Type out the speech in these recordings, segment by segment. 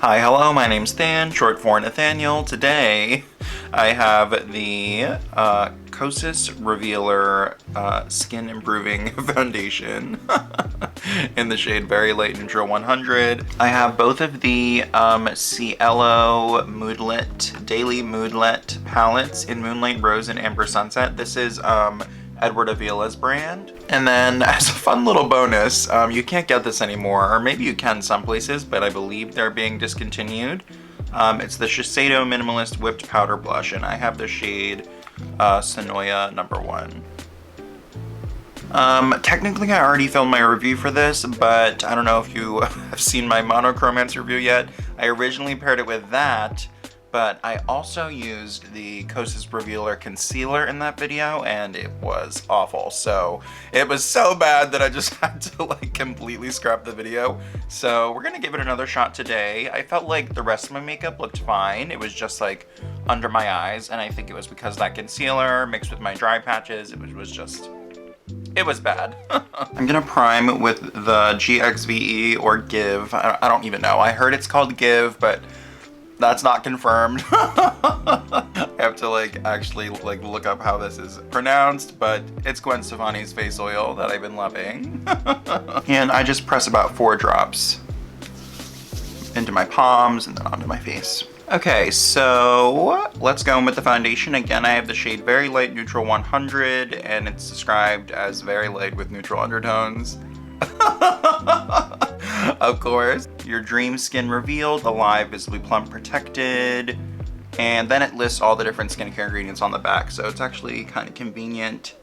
Hi, hello, my name's Than, short for Nathaniel. Today, I have the Kosas Revealer Skin Improving Foundation in the shade Very Light Neutral 100. I have both of the Cielo Moodlette, Daily Moodlette palettes in Moonlight, Rose, and Amber Sunset. This is Edward Avila's brand. And then as a fun little bonus, you can't get this anymore, or maybe you can some places, but I believe they're being discontinued. It's the Shiseido Minimalist Whipped Powder Blush, and I have the shade Sonoya number 1. Technically I already filmed my review for this, but I don't know if you have seen my Monochromance review yet. I originally paired it with that, but I also used the Kosas Revealer Concealer in that video, and it was awful. So it was so bad that I just had to like completely scrap the video. So we're gonna give it another shot today. I felt like the rest of my makeup looked fine. It was just like under my eyes, and I think it was because that concealer mixed with my dry patches, it was bad. I'm gonna prime with the GXVE or Give. I don't even know. I heard it's called Give, but that's not confirmed. I have to actually look up how this is pronounced, but it's Gwen Stefani's face oil that I've been loving. And I just press about 4 drops into my palms and then onto my face. Okay, so let's go in with the foundation. Again, I have the shade Very Light Neutral 100, and it's described as very light with neutral undertones. Of course. Your dream skin revealed, alive, visibly plump, protected, and then it lists all the different skincare ingredients on the back, so it's actually kind of convenient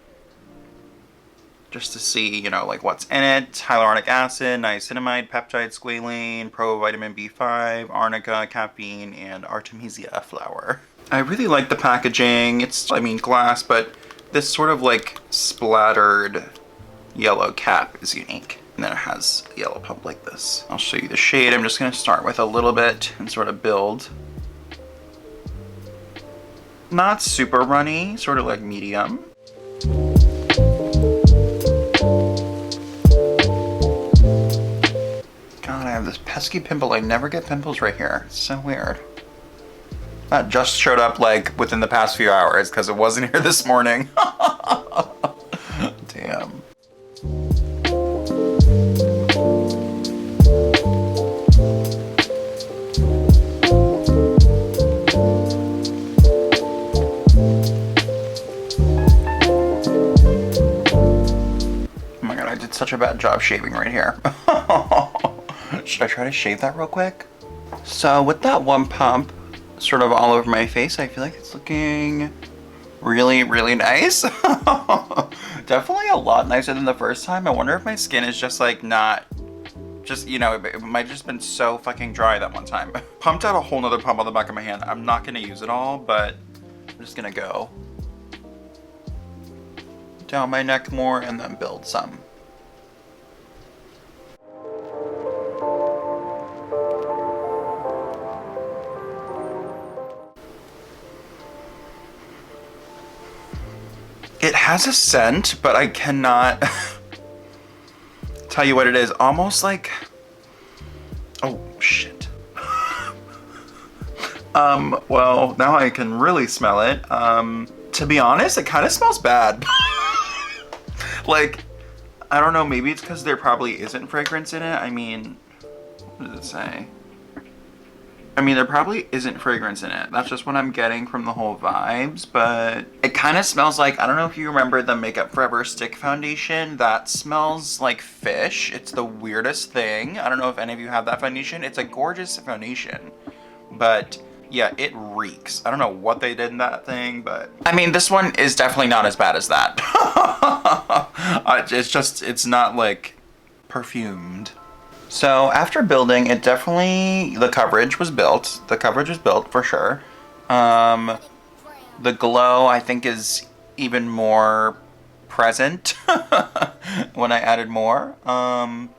just to see, you know, like what's in it. Hyaluronic acid, niacinamide, peptide, squalane, provitamin B5, arnica, caffeine, and artemisia flower. I really like the packaging. It's, I mean, glass, but this sort of like splattered yellow cap is unique. And then it has a yellow pump like this. I'll show you the shade. I'm just gonna start with a little bit and sort of build. Not super runny, sort of like medium. God, I have this pesky pimple. I never get pimples right here. It's so weird. That just showed up like within the past few hours because it wasn't here this morning. Damn. Such a bad job shaving right here. Should I try to shave that real quick? So with that one pump sort of all over my face, I feel like it's looking really, really nice. Definitely a lot nicer than the first time. I wonder if my skin is just like not, just, you know, it might have just been so fucking dry that one time. Pumped out a whole nother pump on the back of my hand. I'm not gonna use it all, but I'm just gonna go down my neck more and then build some. It has a scent, but I cannot tell you what it is. Almost like, oh shit. Well, now I can really smell it. To be honest, it kind of smells bad. Like, I don't know, maybe it's because there probably isn't fragrance in it. I mean, what does it say? I mean, there probably isn't fragrance in it. That's just what I'm getting from the whole vibes, but it kind of smells like, I don't know if you remember the Makeup Forever stick foundation. That smells like fish. It's the weirdest thing. I don't know if any of you have that foundation. It's a gorgeous foundation, but yeah, it reeks. I don't know what they did in that thing, but I mean, this one is definitely not as bad as that. It's not like perfumed. So after building, it definitely, the coverage was built. The coverage was built for sure. The glow, I think, is even more present when I added more. My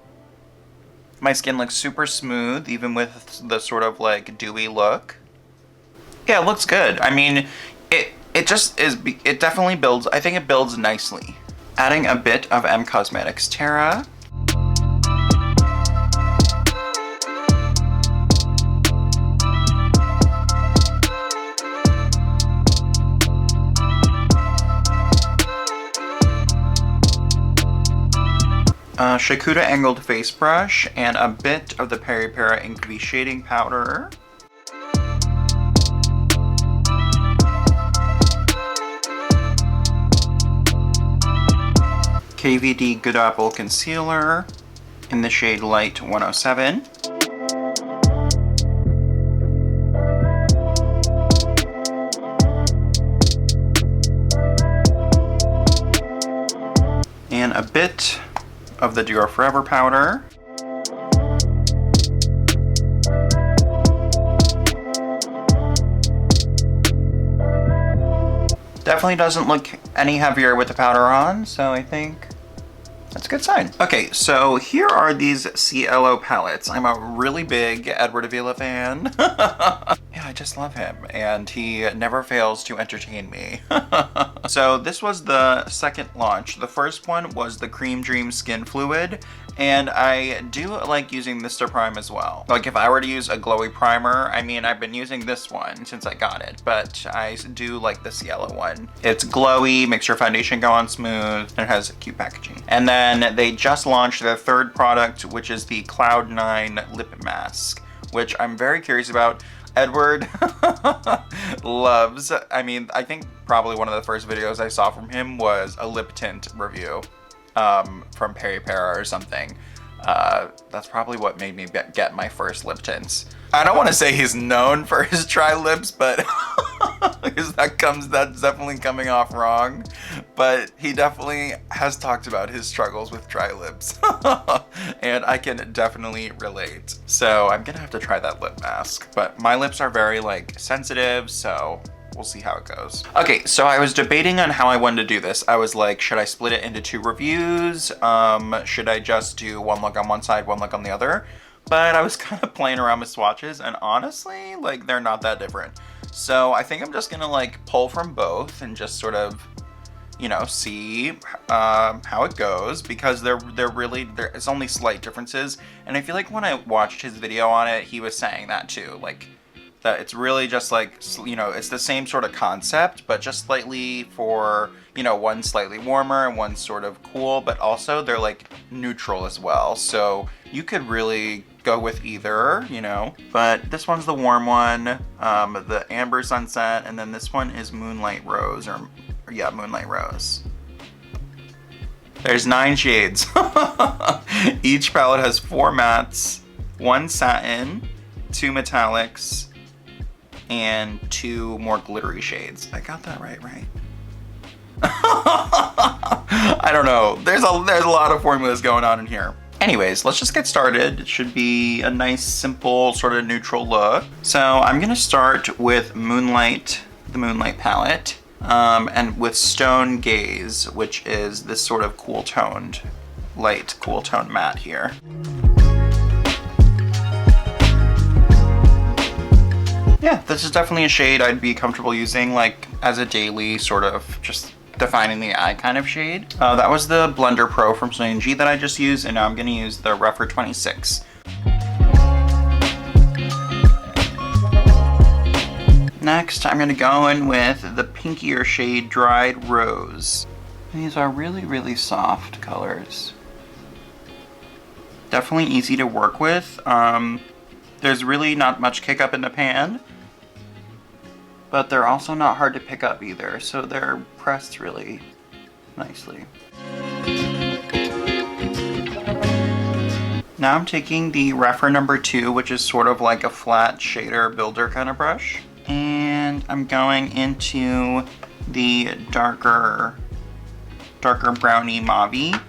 skin looks super smooth, even with the sort of like dewy look. Yeah, it looks good. I mean, it just is, it definitely builds, I think it builds nicely. Adding a bit of M Cosmetics Terra. Shaquda angled face brush, and a bit of the Rephr Ink V shading powder. KVD Good Apple Concealer in the shade Light 107. And a bit of the Dior Forever powder. Definitely doesn't look any heavier with the powder on, so I think that's a good sign. Okay, so here are these Cielo palettes. I'm a really big Edward Avila fan. Yeah, I just love him, and he never fails to entertain me. So this was the second launch. The first one was the Cream Dream Skin Fluid, and I do like using this to prime as well. Like if I were to use a glowy primer, I mean, I've been using this one since I got it, but I do like the Cielo one. It's glowy, makes your foundation go on smooth, and it has cute packaging. And then they just launched their third product, which is the Cloud 9 Lip Mask, which I'm very curious about. Edward loves, I mean, I think probably one of the first videos I saw from him was a lip tint review from Rephr or something. That's probably what made me get my first lip tints. I don't want to say he's known for his dry lips, but because that's definitely coming off wrong. But he definitely has talked about his struggles with dry lips, and I can definitely relate. So I'm gonna have to try that lip mask. But my lips are very like sensitive, so we'll see how it goes. Okay, so I was debating on how I wanted to do this. I was like, should I split it into 2 reviews? Should I just do one look on one side, one look on the other? But I was kind of playing around with swatches, and honestly, like, they're not that different. So I think I'm just gonna like pull from both and just sort of, you know, see how it goes, because it's only slight differences. And I feel like when I watched his video on it, he was saying that too, like that it's really just like, you know, it's the same sort of concept, but just slightly for, you know, one slightly warmer and one sort of cool, but also they're like neutral as well. So you could really go with either, you know, but this one's the warm one, the Amber Sunset, and then this one is Moonlight Rose, or yeah, Moonlight Rose. There's 9 shades. Each palette has 4 mattes, 1 satin, 2 metallics, and 2 more glittery shades. I got that right? I don't know. There's a lot of formulas going on in here. Anyways, let's just get started. It should be a nice, simple, sort of neutral look. So I'm gonna start with Moonlight, the Moonlight palette, and with Stone Gaze, which is this sort of cool toned, light, cool toned matte here. Yeah, this is definitely a shade I'd be comfortable using like as a daily sort of just defining the eye kind of shade. That was the Blender Pro from Sonia G that I just used, and now I'm gonna use the Rephr 26. Next, I'm gonna go in with the pinkier shade Dried Rose. These are really, really soft colors. Definitely easy to work with. There's really not much kick up in the pan, but they're also not hard to pick up either, so they're pressed really nicely. Now I'm taking the Rephr number 2, which is sort of like a flat shader builder kind of brush, and I'm going into the darker browny mauve-y.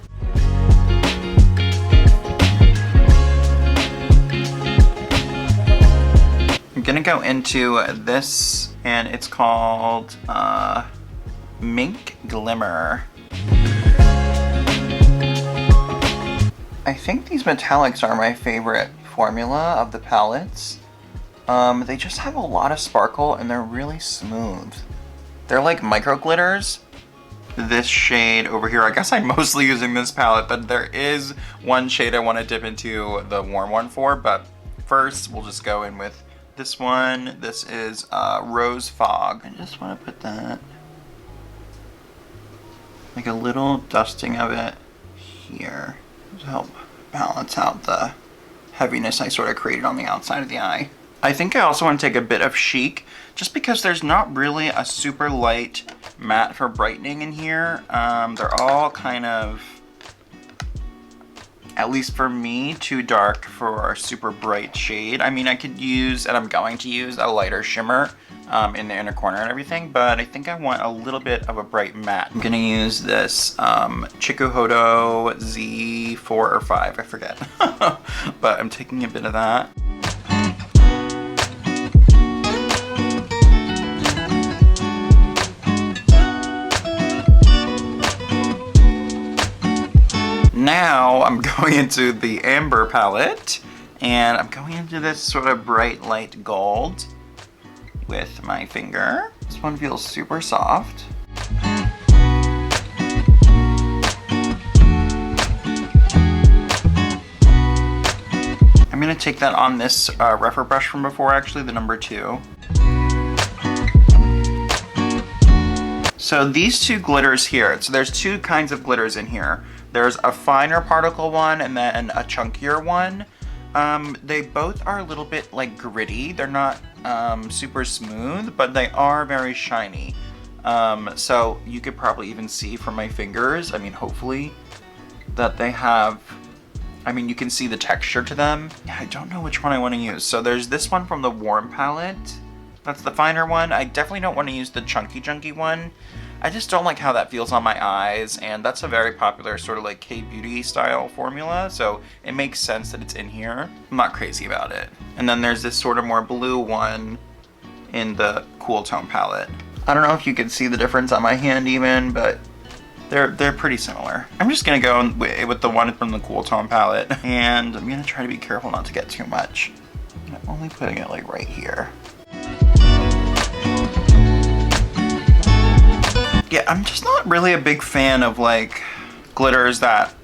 I'm gonna go into this, and it's called Mink Glimmer. I think these metallics are my favorite formula of the palettes. They just have a lot of sparkle and they're really smooth. They're like micro glitters. This shade over here, I guess I'm mostly using this palette, but there is one shade I want to dip into the warm one for, but first we'll just go in with this one. This is Rose Fog. I just want to put that, like a little dusting of it here. to help balance out the heaviness I sort of created on the outside of the eye. I think I also want to take a bit of Chic, just because there's not really a super light matte for brightening in here. They're all kind of, at least for me, too dark for a super bright shade. I mean, I could use, and I'm going to use, a lighter shimmer in the inner corner and everything, but I think I want a little bit of a bright matte. I'm gonna use this Chikuhodo Z4 or 5, I forget. But I'm taking a bit of that. Now I'm going into the Amber palette, and I'm going into this sort of bright light gold with my finger. This one feels super soft. I'm gonna take that on this Rephr brush from before, actually, the number 2. So these two glitters here, so there's two kinds of glitters in here. There's a finer particle one and then a chunkier one. They both are a little bit like gritty. They're not super smooth, but they are very shiny. So you could probably even see from my fingers, I mean, hopefully, that they have, I mean, you can see the texture to them. Yeah, I don't know which one I want to use. So there's this one from the Warm palette. That's the finer one. I definitely don't want to use the chunky one. I just don't like how that feels on my eyes, and that's a very popular sort of like K-beauty style formula, so it makes sense that it's in here. I'm not crazy about it. And then there's this sort of more blue one in the Cool Tone palette. I don't know if you can see the difference on my hand even, but they're pretty similar. I'm just gonna go with the one from the Cool Tone palette, and I'm gonna try to be careful not to get too much. I'm only putting it like right here. Yeah, I'm just not really a big fan of like glitters that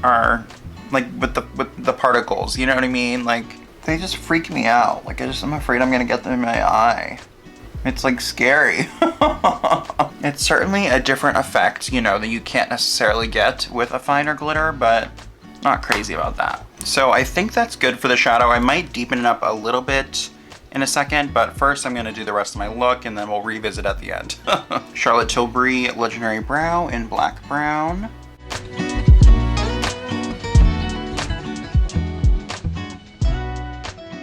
are like with the particles, you know what I mean? Like, they just freak me out. Like, I'm afraid I'm gonna get them in my eye. It's like scary. It's certainly a different effect, you know, that you can't necessarily get with a finer glitter, but not crazy about that. So I think that's good for the shadow. I might deepen it up a little bit in a second, but first I'm gonna do the rest of my look and then we'll revisit at the end. Charlotte Tilbury Legendary Brow in Black Brown.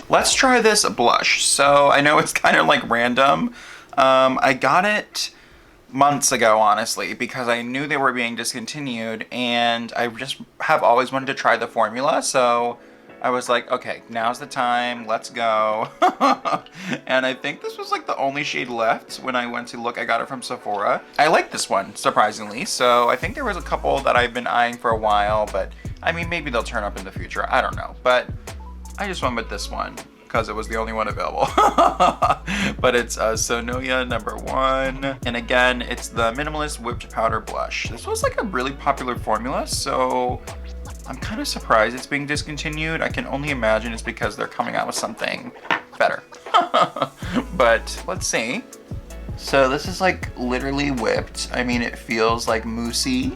Let's try this blush. So I know it's kind of like random. I got it months ago, honestly, because I knew they were being discontinued and I just have always wanted to try the formula, so I was like, okay, now's the time, let's go. And I think this was like the only shade left when I went to look. I got it from Sephora. I like this one, surprisingly. So I think there was a couple that I've been eyeing for a while, but I mean, maybe they'll turn up in the future. I don't know. But I just went with this one because it was the only one available. But it's Sonoya number 1. And again, it's the Minimalist Whipped Powder Blush. This was like a really popular formula, so I'm kind of surprised it's being discontinued. I can only imagine it's because they're coming out with something better. But let's see. So this is like literally whipped. I mean, it feels like moussey.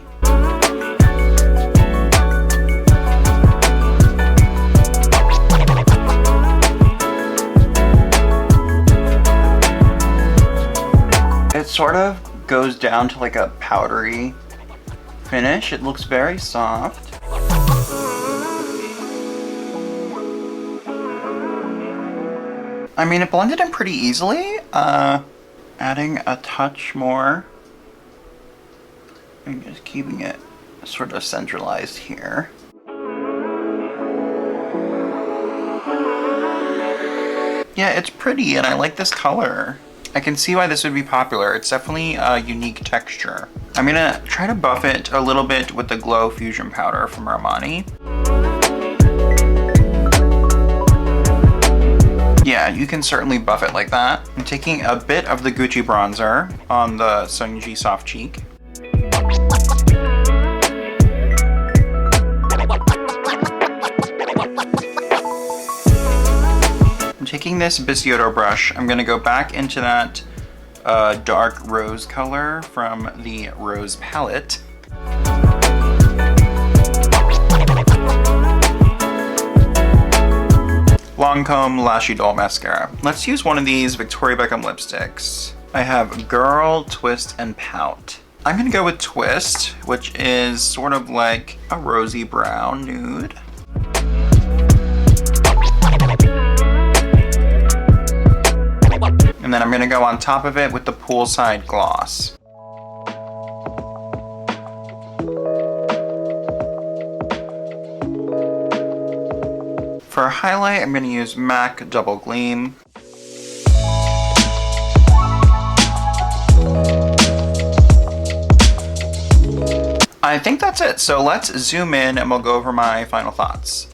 It sort of goes down to like a powdery finish. It looks very soft. I mean, it blended in pretty easily. Adding a touch more and just keeping it sort of centralized here. Yeah, it's pretty and I like this color. I can see why this would be popular. It's definitely a unique texture. I'm gonna try to buff it a little bit with the Glow Fusion Powder from Armani. Yeah, you can certainly buff it like that. I'm taking a bit of the Gucci bronzer on the Sonia G Soft Cheek. I'm taking this Bisiotto brush. I'm gonna go back into that dark rose color from the Rose palette. Lancome Lash Idole mascara. Let's use one of these Victoria Beckham lipsticks. I have Girl, Twist, and Pout. I'm gonna go with Twist, which is sort of like a rosy brown nude. And then I'm gonna go on top of it with the Poolside gloss. For a highlight, I'm gonna use MAC Double Gleam. I think that's it. So let's zoom in and we'll go over my final thoughts.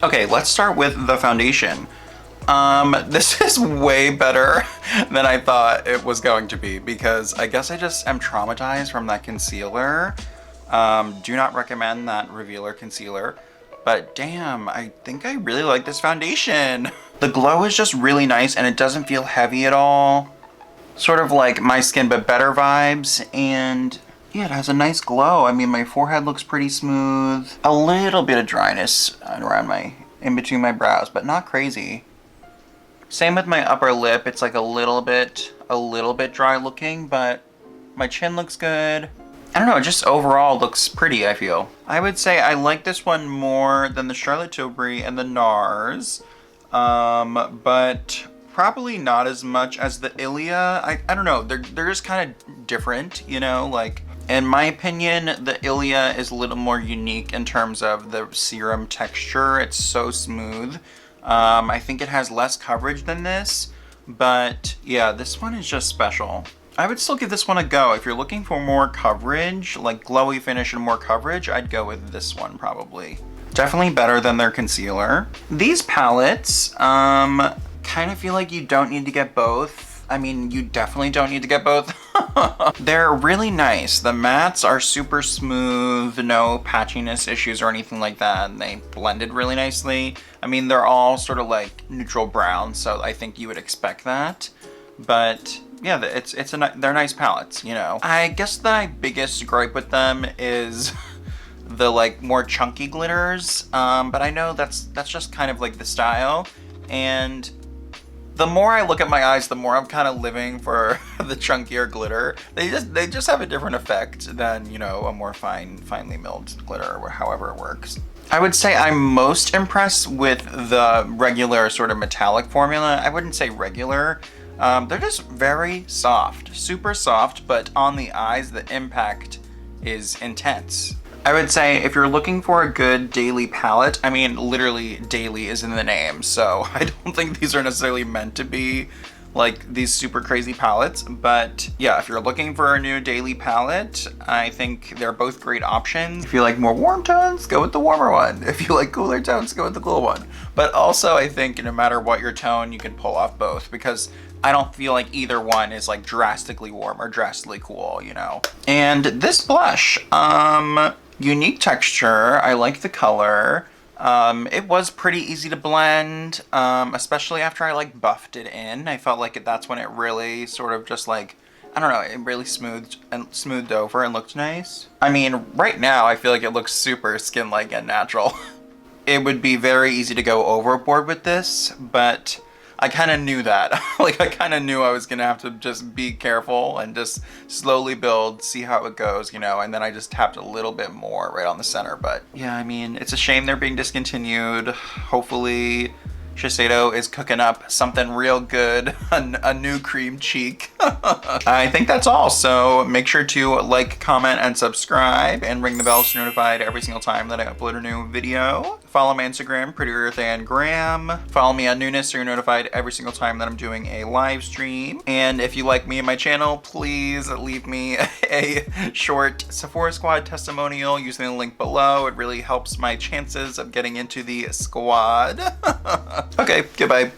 Okay, let's start with the foundation. This is way better than I thought it was going to be because I guess I just am traumatized from that concealer. Do not recommend that revealer concealer, but damn, I think I really like this foundation. The glow is just really nice and it doesn't feel heavy at all. Sort of like My Skin But Better vibes, and yeah, it has a nice glow. I mean, my forehead looks pretty smooth. A little bit of dryness around in between my brows, but not crazy. Same with my upper lip. It's like a little bit dry looking, but my chin looks good. I don't know, it just overall looks pretty, I feel. I would say I like this one more than the Charlotte Tilbury and the NARS, but probably not as much as the Ilia. I don't know, they're just kind of different, you know, like, in my opinion, the Ilia is a little more unique in terms of the serum texture. It's so smooth. I think it has less coverage than this, but yeah, this one is just special. I would still give this one a go. If you're looking for more coverage, like glowy finish and more coverage, I'd go with this one probably. Definitely better than their concealer. These palettes, kind of feel like you don't need to get both. I mean, you definitely don't need to get both. They're really nice. The mattes are super smooth, no patchiness issues or anything like that, and they blended really nicely. I mean, they're all sort of like neutral brown, so I think you would expect that. But yeah, they're nice palettes, you know. I guess my biggest gripe with them is the like more chunky glitters, but I know that's just kind of like the style, and the more I look at my eyes, the more I'm kind of living for the chunkier glitter. They just have a different effect than, you know, a more finely milled glitter or however it works. I would say I'm most impressed with the regular sort of metallic formula. I wouldn't say regular. They're just very soft, super soft, but on the eyes, the impact is intense. I would say if you're looking for a good daily palette, I mean, literally daily is in the name, so I don't think these are necessarily meant to be like these super crazy palettes, but yeah, if you're looking for a new daily palette, I think they're both great options. If you like more warm tones, go with the warmer one. If you like cooler tones, go with the cool one. But also I think no matter what your tone, you can pull off both, because I don't feel like either one is like drastically warm or drastically cool, you know. And this blush, unique texture, I like the color. It was pretty easy to blend, especially after I like buffed it in. I felt like that's when it really sort of just like, I don't know, it really smoothed over and looked nice. I mean, right now I feel like it looks super skin-like and natural. It would be very easy to go overboard with this, but I kind of knew that. Like, I kind of knew I was gonna have to just be careful and just slowly build, see how it goes, you know, and then I just tapped a little bit more right on the center. But yeah, I mean, it's a shame they're being discontinued. Hopefully Shiseido is cooking up something real good, a new cream cheek. I think that's all, so make sure to like, comment, and subscribe, and ring the bell so you're notified every single time that I upload a new video. Follow my Instagram, PrettyEarthAndGram. Follow me on Newness so you're notified every single time that I'm doing a live stream. And if you like me and my channel, please leave me a short Sephora Squad testimonial using the link below. It really helps my chances of getting into the squad. Okay, goodbye.